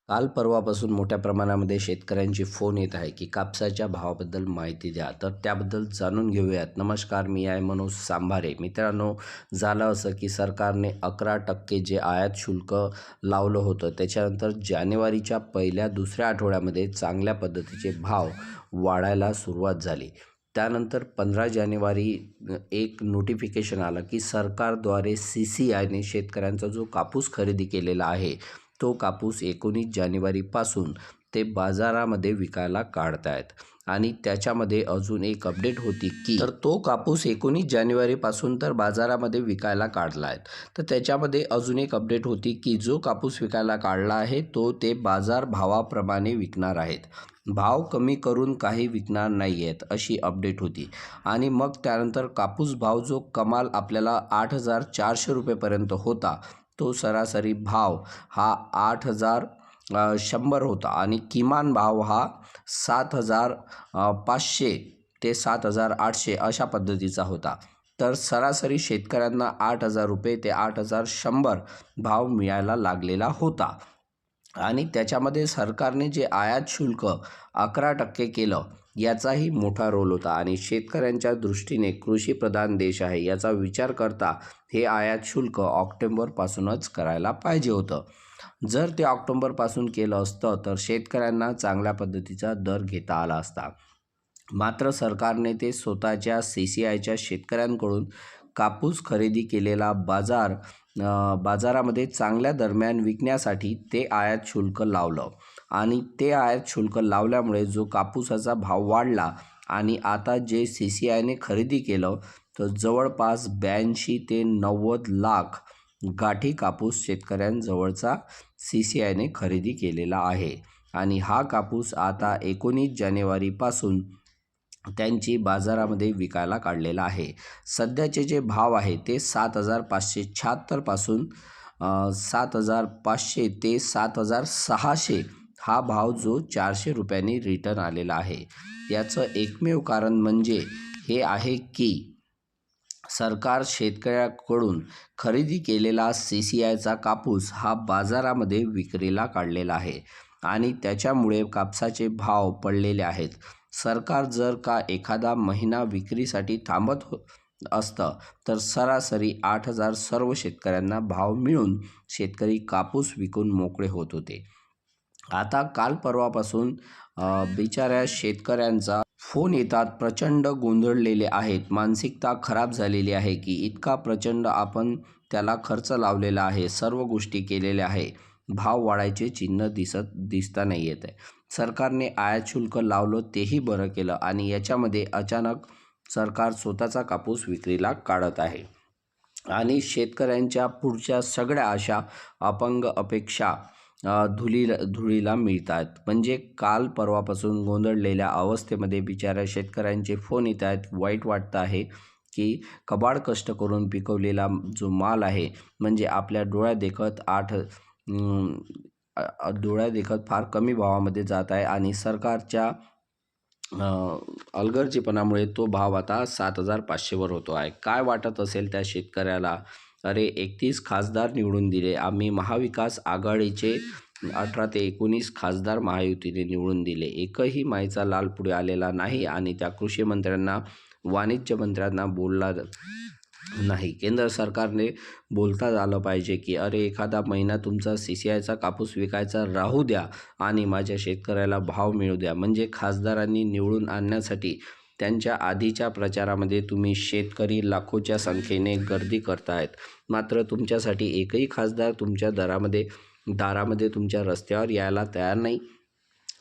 काल परवापासून मोठ्या प्रमाणामध्ये शेतकऱ्यांची फोन येत आहे की कापसाच्या भावाबद्दल माहिती द्या. तर त्याबद्दल जाणून घेऊयात. नमस्कार, मी आहे मनोज सांभारे. मित्रांनो, झालं असं की सरकारने 11% जे आयात शुल्क लावलं होतं, त्याच्यानंतर जानेवारीच्या पहिल्या दुसऱ्या आठवड्यामध्ये चांगल्या पद्धतीचे भाव वाढायला सुरुवात झाली. त्यानंतर 15 जानेवारी एक नोटिफिकेशन आलं की सरकारद्वारे CCIने शेतकऱ्यांचा जो कापूस खरेदी केलेला आहे, तो कापूस 19 जानेवारीपासून ते बाजारामध्ये विकायला काढतायत. आणि त्याच्यामध्ये अजून एक अपडेट होती की तर तो कापूस 19 जानेवारीपासून तर बाजारामध्ये विकायला काढला आहे. तर त्याच्यामध्ये अजून एक अपडेट होती की जो कापूस विकायला काढला आहे तो ते बाजार भावाप्रमाणे विकणार आहेत, भाव कमी करून काही विकणार नाही आहेत, अशी अपडेट होती. आणि मग त्यानंतर कापूस भाव जो कमाल आपल्याला 8,400 रुपयेपर्यंत होता, तो सरासरी भाव हा 8,100 होता आणि किमान भाव हा 7,500 ते 7,800 अशा पद्धतीचा होता. तर सरासरी शेतकऱ्यांना 8,000 रुपये ते 8,100 भाव मिळायला लागलेला होता. आणि त्याच्यामध्ये सरकारने जे आयात शुल्क 11% केलं, याचाही मोठा रोल होता. आणि शेतकऱ्यांच्या दृष्टीने कृषीप्रधान देश आहे याचा विचार करता हे आयात शुल्क ऑक्टोबरपासूनच करायला पाहिजे होतं. जर ते ऑक्टोबरपासून केलं असतं तर शेतकऱ्यांना चांगल्या पद्धतीचा दर घेता आला असता. मात्र सरकारने ते स्वतःच्या CCIच्या शेतकऱ्यांकडून कापूस खरेदी केलेला बाजारामध्ये चांगल्या दरम्यान विकण्यासाठी ते आयात शुल्क लावलं. आणि ते आयात शुल्क लावल्यामुळे जो कापूसाचा भाव वाढला आणि आता जे CCIने खरेदी केलं तर जवळपास 82 ते 90 लाख गाठी कापूस शेतकऱ्यांजवळचा CCIने खरेदी केलेला आहे. आणि हा कापूस आता 19 जानेवारीपासून त्यांची बाजारामध्ये विकायला काढलेला आहे. सध्याचे जे भाव आहे ते 7,576 पासून 7,500 ते 7,600 हा भाव जो 400 रुपयांनी रिटर्न आलेला आहे. याचं एकमेव कारण म्हणजे हे आहे की सरकार शेतकऱ्याकडून खरेदी केलेला CCIचा कापूस हा बाजारामध्ये विक्रीला काढलेला आहे आणि त्याच्यामुळे कापसाचे भाव पडलेले आहेत. सरकार जर का एखादा महिना विक्रीसाठी थांबत असतं तर सरासरी 8,000 सर्व शेतकऱ्यांना भाव मिळून शेतकरी कापूस विकून मोकळे होत होते. आता काल परवापासून बिचाऱ्या शेतकऱ्यांचा फोन येतात, प्रचंड गोंधळलेले आहेत, मानसिकता खराब झालेली आहे की इतका प्रचंड आपण त्याला खर्च लावलेला आहे, सर्व गोष्टी केलेल्या आहे, भाव वाढायचे चिन्ह दिसता नाही येत आहे. सरकारने आयात शुल्क लावलं तेही बरं केलं आणि याच्यामध्ये अचानक सरकार स्वतःचा कापूस विक्रीला काढत आहे आणि पुढच्या सगळ्या आशा अपंग अपेक्षा धुळीला मिळतात. म्हणजे काल परवापासून गोंधळलेल्या अवस्थेमध्ये बिचाऱ्या शेतकऱ्यांचे फोन येत आहेत. वाईट वाटतं आहे की कबाड कष्ट करून पिकवलेला जो माल आहे, म्हणजे आपल्या डोळ्या देखत फार कमी भावामध्ये जात आहे आणि सरकारच्या अलगर्जीपणामुळे तो भाव आता 7,500 वर होतो आहे. काय वाटत असेल त्या शेतकऱ्याला? अरे, 31 खासदार निवडून दिले, आम्ही महाविकास आघाडीचे 18 ते 19 खासदार महायुतीने निवडून दिले, एकही माईचा लाल पुढे आलेला नाही आणि त्या कृषी मंत्र्यांना, वाणिज्य मंत्र्यांना बोलला नाही. केंद्र सरकारने बोलता आलं पाहिजे की अरे, एखादा महिना तुमचा CCIचा कापूस विकायचा राहू द्या आणि माझ्या शेतकऱ्याला भाव मिळू द्या. म्हणजे खासदारांनी निवडून आणण्यासाठी त्यांच्या आधीच्या प्रचारामध्ये तुम्ही शेतकरी लाखोच्या संख्येने गर्दी करतायत, मात्र तुमच्यासाठी एकही खासदार तुमच्या दारामध्ये तुमच्या रस्त्यावर यायला तयार नाही.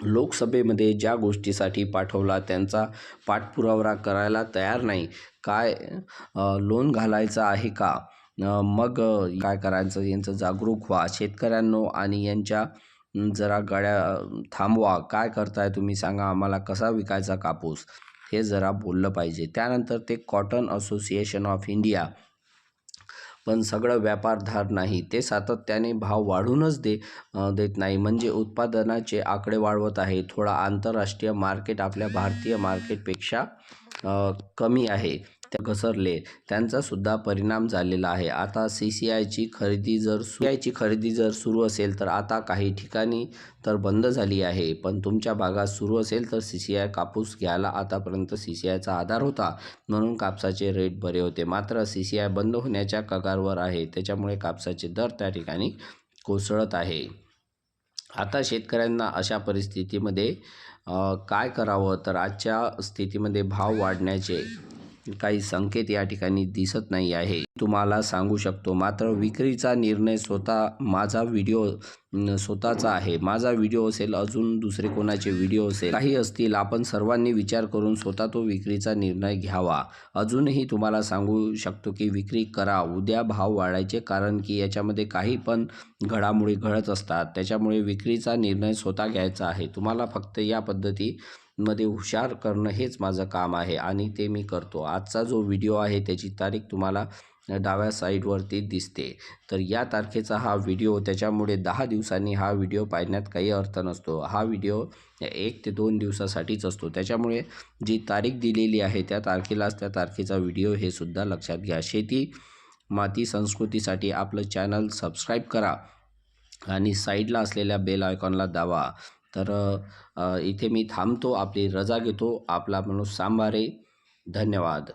लोकसभेमध्ये ज्या गोष्टीसाठी पाठवला त्यांचा पाठपुरावा करायला तयार नाही. काय लोन घालायचं आहे का? मग काय करायचं? यांचं जागरूक व्हा शेतकऱ्यांनो आणि यांच्या जरा गाड्या थांबवा. काय करताय तुम्ही? सांगा आम्हाला, कसा विकायचा कापूस, हे जरा बोललं पाहिजे. त्यानंतर ते कॉटन असोसिएशन ऑफ इंडिया पण सगळं व्यापारधार नाही, ते सातत्याने भाव वाढूनच देत नाही. म्हणजे उत्पादनाचे आकडे वाढवत आहे, थोडा आंतरराष्ट्रीय मार्केट आपल्या भारतीय मार्केटपेक्षा कमी आहे. त्या घसरले, त्यांचा सुद्धा परिणाम झालेला आहे. आता CCIची खरेदी जर सुरू असेल तर आता काही ठिकाणी तर बंद झाली आहे, पण तुमच्या भागात सुरू असेल तर CCI कापूस घ्यायला आतापर्यंत CCIचा आधार होता, म्हणून कापसाचे रेट बरे होते. मात्र CCI बंद होण्याच्या कगारवर आहे, त्याच्यामुळे कापसाचे दर त्या ठिकाणी कोसळत आहे. आता शेतकऱ्यांना अशा परिस्थितीमध्ये काय करावं, तर आजच्या स्थितीमध्ये भाव वाढण्याचे काही संकेत या ठिकाणी दिसत नाही आहे, तुम्हाला सांगू शकतो. मात्र विक्रीचा निर्णय स्वतःचा आहे. माझा व्हिडिओ असेल, अजून दुसरे कोणाचे व्हिडिओ असेल, काही असतील, आपण सर्वांनी विचार करून स्वतः तो विक्रीचा निर्णय घ्यावा. अजूनही तुम्हाला सांगू शकतो की विक्री करा. उद्या भाव वाढायचे, कारण की याच्यामध्ये काही पण घडामोडी घडत असतात, त्याच्यामुळे विक्रीचा निर्णय स्वतः घ्यायचा आहे. तुम्हाला फक्त या पद्धतीमध्ये हुशार करणं हेच माझं काम आहे आणि ते मी करतो. आजचा जो व्हिडिओ आहे त्याची तारीख तुम्हाला डाव्या साईडवरती दिसते. तर या तारखेचा हा व्हिडिओ, त्याच्यामुळे 10 दिवसांनी हा व्हिडिओ पाहण्यात काही अर्थ नसतो. हा व्हिडिओ 1 ते 2 दिवसासाठीच असतो, त्याच्यामुळे जी तारीख दिलेली आहे त्या तारखेलाच त्या तारखेचा व्हिडिओ हे सुद्धा लक्षात घ्या. शेती माती संस्कृतीसाठी आपलं चॅनल सबस्क्राईब करा आणि साईडला असलेल्या बेल आयकॉनला दाबा. तर इथे मी थांबतो, आपली रजा घेतो. आपला माणूस सांबारे. धन्यवाद.